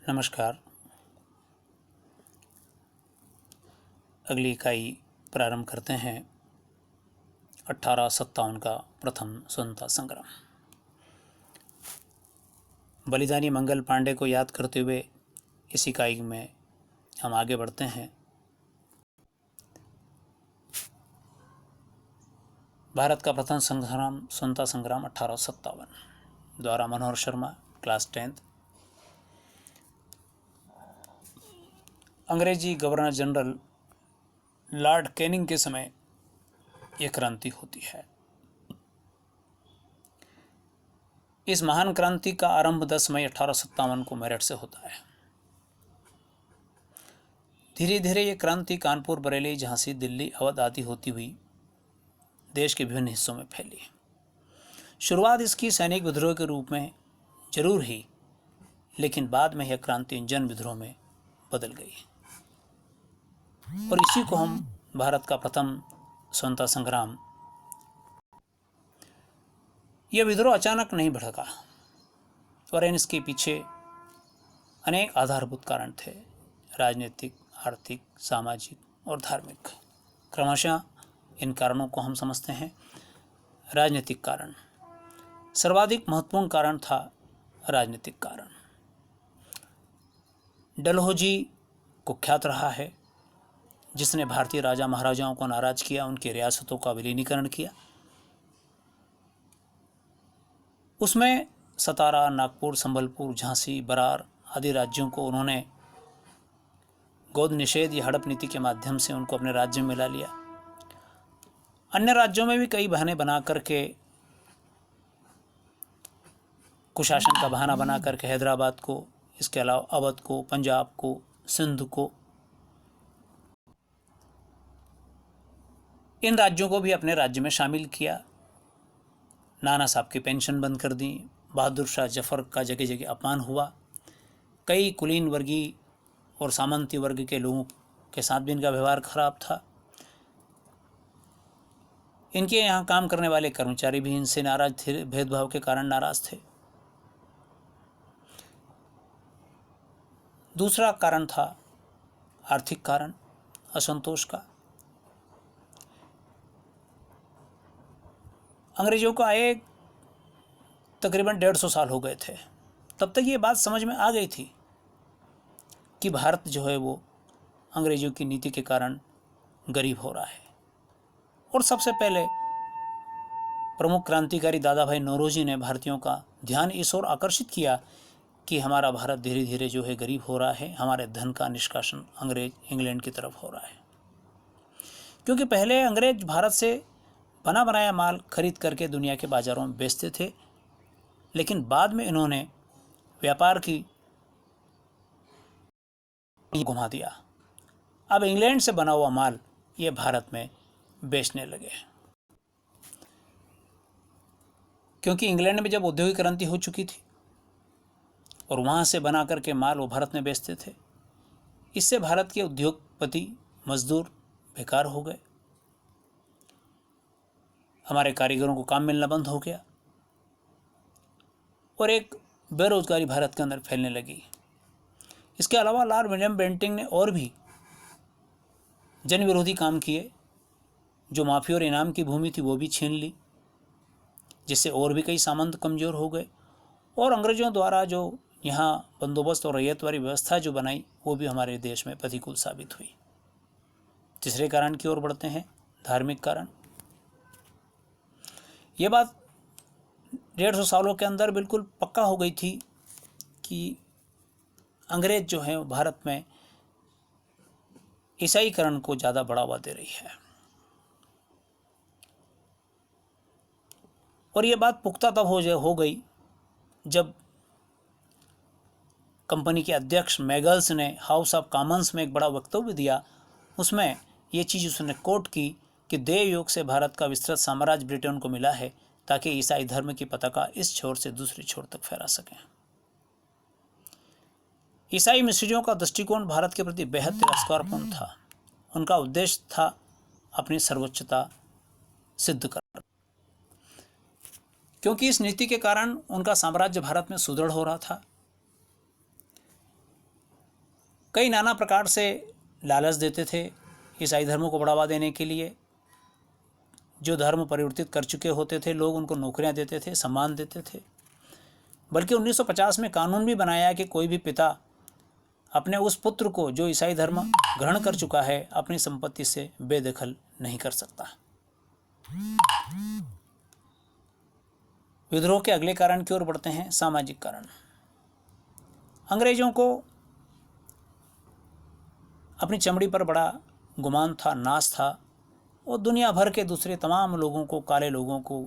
नमस्कार। अगली इकाई प्रारंभ करते हैं 1857 का प्रथम स्वतंत्रता संग्राम। बलिदानी मंगल पांडे को याद करते हुए इस इकाई में हम आगे बढ़ते हैं। भारत का प्रथम संग्राम स्वतंत्रता संग्राम 1857 द्वारा मनोहर शर्मा, क्लास 10th। अंग्रेजी गवर्नर जनरल लॉर्ड कैनिंग के समय यह क्रांति होती है। इस महान क्रांति का आरंभ 10 मई 1857 को मेरठ से होता है। धीरे धीरे ये क्रांति कानपुर, बरेली, झांसी, दिल्ली, अवध आदि होती हुई देश के विभिन्न हिस्सों में फैली। शुरुआत इसकी सैनिक विद्रोह के रूप में जरूर ही, लेकिन बाद में यह क्रांति जन विद्रोह में बदल गई और इसी को हम भारत का प्रथम स्वतंत्रता संग्राम। यह विद्रोह अचानक नहीं भड़का और इसके पीछे अनेक आधारभूत कारण थे, राजनीतिक, आर्थिक, सामाजिक और धार्मिक। क्रमशः इन कारणों को हम समझते हैं। राजनीतिक कारण, सर्वाधिक महत्वपूर्ण कारण था राजनीतिक कारण। डलहौजी कुख्यात रहा है, जिसने भारतीय राजा महाराजाओं को नाराज किया, उनकी रियासतों का विलीनीकरण किया। उसमें सतारा, नागपुर, संबलपुर, झांसी, बरार आदि राज्यों को उन्होंने गोद निषेध या हड़प नीति के माध्यम से उनको अपने राज्य में मिला लिया। अन्य राज्यों में भी कई बहाने बना करके, कुशासन का बहाना बना करके हैदराबाद को, इसके अलावा अवध को, पंजाब को, सिंध को, इन राज्यों को भी अपने राज्य में शामिल किया। नाना साहब की पेंशन बंद कर दी। बहादुर शाह जफर का जगह जगह अपमान हुआ। कई कुलीन वर्गीय और सामंती वर्ग के लोगों के साथ भी इनका व्यवहार खराब था। इनके यहाँ काम करने वाले कर्मचारी भी इनसे नाराज थे, भेदभाव के कारण नाराज थे। दूसरा कारण था आर्थिक कारण, असंतोष का। अंग्रेजों को आए तकरीबन 150 साल हो गए थे। तब तक ये बात समझ में आ गई थी कि भारत जो है वो अंग्रेजों की नीति के कारण गरीब हो रहा है। और सबसे पहले प्रमुख क्रांतिकारी दादा भाई नौरोजी ने भारतीयों का ध्यान इस ओर आकर्षित किया कि हमारा भारत धीरे धीरे जो है गरीब हो रहा है, हमारे धन का निष्कासन अंग्रेज इंग्लैंड की तरफ हो रहा है। क्योंकि पहले अंग्रेज भारत से बना बनाया माल खरीद करके दुनिया के बाजारों में बेचते थे, लेकिन बाद में इन्होंने व्यापार की घुमा दिया। अब इंग्लैंड से बना हुआ माल ये भारत में बेचने लगे, क्योंकि इंग्लैंड में जब औद्योगिक क्रांति हो चुकी थी और वहाँ से बना करके माल वो भारत में बेचते थे। इससे भारत के उद्योगपति, मजदूर बेकार हो गए। हमारे कारीगरों को काम मिलना बंद हो गया और एक बेरोजगारी भारत के अंदर फैलने लगी। इसके अलावा लॉर्ड विलियम बेंटिंग ने और भी जन विरोधी काम किए। जो माफी और इनाम की भूमि थी वो भी छीन ली, जिससे और भी कई सामंत कमजोर हो गए। और अंग्रेजों द्वारा जो यहाँ बंदोबस्त और रैयतवारी व्यवस्था जो बनाई, वो भी हमारे देश में प्रतिकूल साबित हुई। तीसरे कारण की ओर बढ़ते हैं, धार्मिक कारण। ये बात 150 सालों के अंदर बिल्कुल पक्का हो गई थी कि अंग्रेज जो है भारत में ईसाईकरण को ज़्यादा बढ़ावा दे रही है। और ये बात पुख्ता तब हो गई जब कंपनी के अध्यक्ष मैगल्स ने हाउस ऑफ कॉमन्स में एक बड़ा वक्तव्य दिया। उसमें ये चीज़ उसने कोट की कि देव योग से भारत का विस्तृत साम्राज्य ब्रिटेन को मिला है, ताकि ईसाई धर्म की पताका इस छोर से दूसरी छोर तक फहरा सकें। ईसाई मिशनरियों का दृष्टिकोण भारत के प्रति बेहद तिरस्कारपूर्ण था। उनका उद्देश्य था अपनी सर्वोच्चता सिद्ध करना, क्योंकि इस नीति के कारण उनका साम्राज्य भारत में सुदृढ़ हो रहा था। कई नाना प्रकार से लालच देते थे ईसाई धर्म को बढ़ावा देने के लिए। जो धर्म परिवर्तित कर चुके होते थे लोग उनको नौकरियां देते थे, सम्मान देते थे। बल्कि 1950 में कानून भी बनाया कि कोई भी पिता अपने उस पुत्र को जो ईसाई धर्म ग्रहण कर चुका है अपनी संपत्ति से बेदखल नहीं कर सकता। विद्रोह के अगले कारण की ओर बढ़ते हैं, सामाजिक कारण। अंग्रेजों को अपनी चमड़ी पर बड़ा गुमान था, नाज था, और दुनिया भर के दूसरे तमाम लोगों को, काले लोगों को,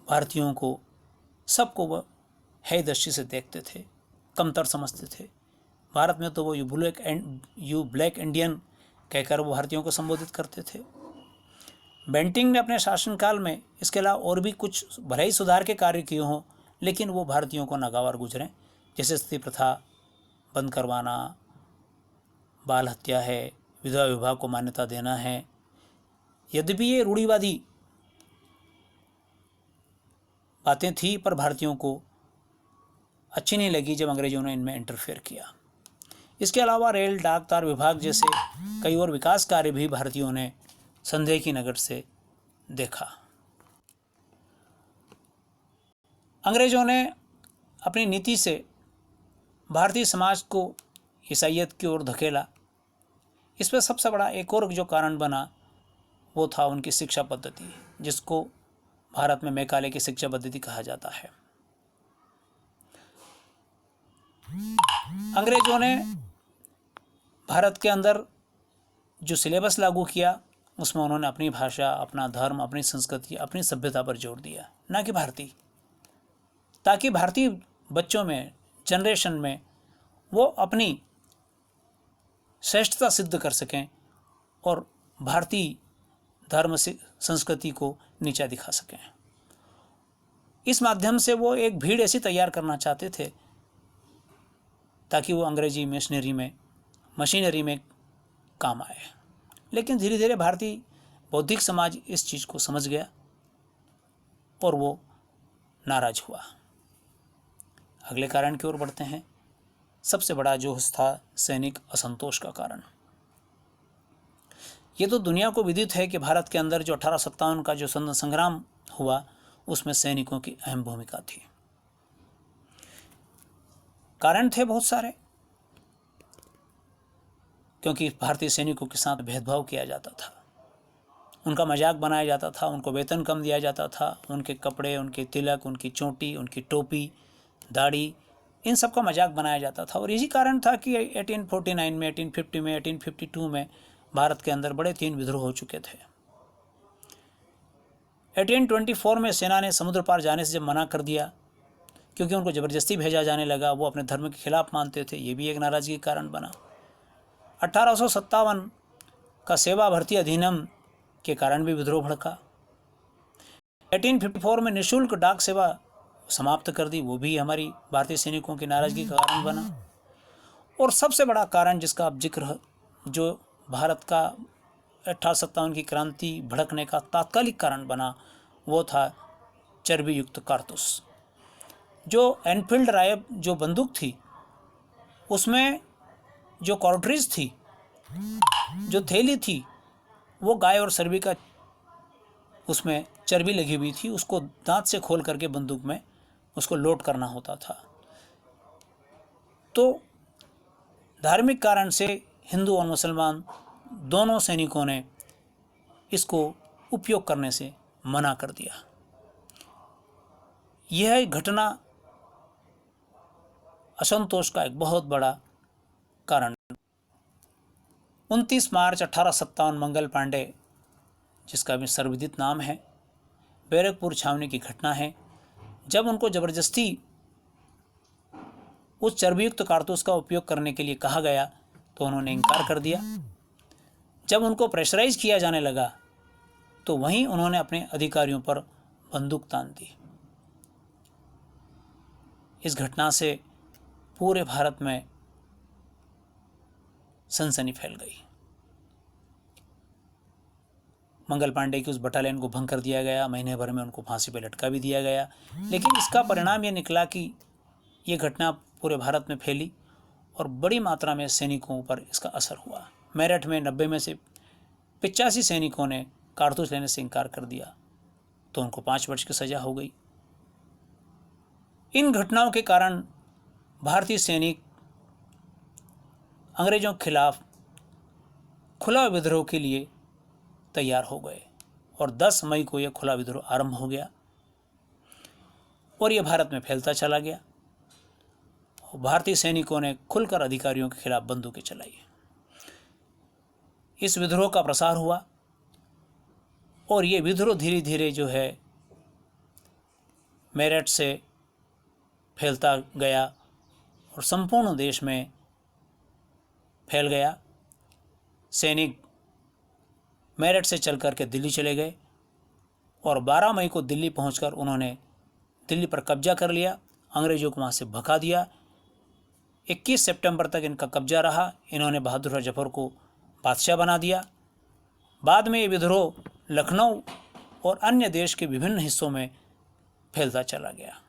भारतीयों को, सबको वह है दृष्टि से देखते थे, कमतर समझते थे। भारत में तो वो यू ब्लैक इंडियन कहकर वो भारतीयों को संबोधित करते थे। बेंटिंग ने अपने शासनकाल में इसके अलावा और भी कुछ भले ही सुधार के कार्य किए हों, लेकिन वो भारतीयों को नागवार गुजरे। जैसे स्त्री प्रथा बंद करवाना, बाल हत्या है, विधवा विवाह को मान्यता देना है। यद्यपि ये रूढ़िवादी बातें थी पर भारतीयों को अच्छी नहीं लगी जब अंग्रेजों ने इनमें इंटरफेयर किया। इसके अलावा रेल, डाक, तार विभाग जैसे कई और विकास कार्य भी भारतीयों ने संदेह की नज़र से देखा। अंग्रेजों ने अपनी नीति से भारतीय समाज को ईसाईयत की ओर धकेला। इस पर सबसे बड़ा एक और जो कारण बना वो था उनकी शिक्षा पद्धति, जिसको भारत में मैकाले की शिक्षा पद्धति कहा जाता है। अंग्रेजों ने भारत के अंदर जो सिलेबस लागू किया उसमें उन्होंने अपनी भाषा, अपना धर्म, अपनी संस्कृति, अपनी सभ्यता पर जोर दिया, ना कि भारतीय, ताकि भारतीय बच्चों में, जनरेशन में वो अपनी श्रेष्ठता सिद्ध कर सकें और भारतीय धर्म से संस्कृति को नीचा दिखा सकें। इस माध्यम से वो एक भीड़ ऐसी तैयार करना चाहते थे ताकि वो अंग्रेजी मशीनरी में काम आए। लेकिन धीरे धीरे भारतीय बौद्धिक समाज इस चीज़ को समझ गया और वो नाराज हुआ। अगले कारण की ओर बढ़ते हैं। सबसे बड़ा जो था सैनिक असंतोष का कारण। ये तो दुनिया को विदित है कि भारत के अंदर जो 1857 का जो संग्राम हुआ उसमें सैनिकों की अहम भूमिका थी। कारण थे बहुत सारे, क्योंकि भारतीय सैनिकों के साथ भेदभाव किया जाता था, उनका मजाक बनाया जाता था, उनको वेतन कम दिया जाता था, उनके कपड़े, उनके तिलक, उनकी चोटी, उनकी टोपी, दाढ़ी, इन सब का मजाक बनाया जाता था। और यही कारण था कि 1849 में, 1850 में, 1852 में भारत के अंदर बड़े 3 विद्रोह हो चुके थे। 1824 में सेना ने समुद्र पार जाने से जब मना कर दिया क्योंकि उनको ज़बरदस्ती भेजा जाने लगा, वो अपने धर्म के खिलाफ मानते थे, ये भी एक नाराज़गी का कारण बना। 1857 का सेवा भर्ती अधिनियम के कारण भी विद्रोह भड़का। 1854 में निःशुल्क डाक सेवा समाप्त कर दी, वो भी हमारी भारतीय सैनिकों की नाराज़गी का कारण बना। और सबसे बड़ा कारण जिसका अब जिक्र, जो भारत का 1857 की क्रांति भड़कने का तात्कालिक कारण बना, वो था चर्बी युक्त कारतूस। जो एनफील्ड राय जो बंदूक थी उसमें जो कार्ट्रिज थी, जो थैली थी, वो गाय और चर्बी का, उसमें चर्बी लगी हुई थी, उसको दांत से खोल करके बंदूक में उसको लोड करना होता था। तो धार्मिक कारण से हिंदू और मुसलमान दोनों सैनिकों ने इसको उपयोग करने से मना कर दिया। यह घटना असंतोष का एक बहुत बड़ा कारण। 29 मार्च 1857 मंगल पांडे, जिसका भी सर्वविदित नाम है, बैरकपुर छावनी की घटना है, जब उनको ज़बरदस्ती उस चर्बीयुक्त कारतूस का उपयोग करने के लिए कहा गया तो उन्होंने इनकार कर दिया। जब उनको प्रेशराइज किया जाने लगा तो वहीं उन्होंने अपने अधिकारियों पर बंदूक तान दी। इस घटना से पूरे भारत में सनसनी फैल गई। मंगल पांडे की उस बटालियन को भंग कर दिया गया, महीने भर में उनको फांसी पर लटका भी दिया गया। लेकिन इसका परिणाम ये निकला कि ये घटना पूरे भारत में फैली और बड़ी मात्रा में सैनिकों पर इसका असर हुआ। मेरठ में 90 में से 85 सैनिकों ने कारतूस लेने से इनकार कर दिया, तो उनको 5 वर्ष की सजा हो गई। इन घटनाओं के कारण भारतीय सैनिक अंग्रेजों के खिलाफ खुला विद्रोह के लिए तैयार हो गए और 10 मई को यह खुला विद्रोह आरंभ हो गया और यह भारत में फैलता चला गया। भारतीय सैनिकों ने खुलकर अधिकारियों के खिलाफ बंदूकें चलाई। इस विद्रोह का प्रसार हुआ और ये विद्रोह धीरे धीरे जो है मेरठ से फैलता गया और संपूर्ण देश में फैल गया। सैनिक मेरठ से चल कर के दिल्ली चले गए और 12 मई को दिल्ली पहुंचकर उन्होंने दिल्ली पर कब्जा कर लिया, अंग्रेजों को वहाँ से भगा दिया। 21 सितंबर तक इनका कब्जा रहा। इन्होंने बहादुर शाह जफर को बादशाह बना दिया। बाद में ये विद्रोह लखनऊ और अन्य देश के विभिन्न हिस्सों में फैलता चला गया।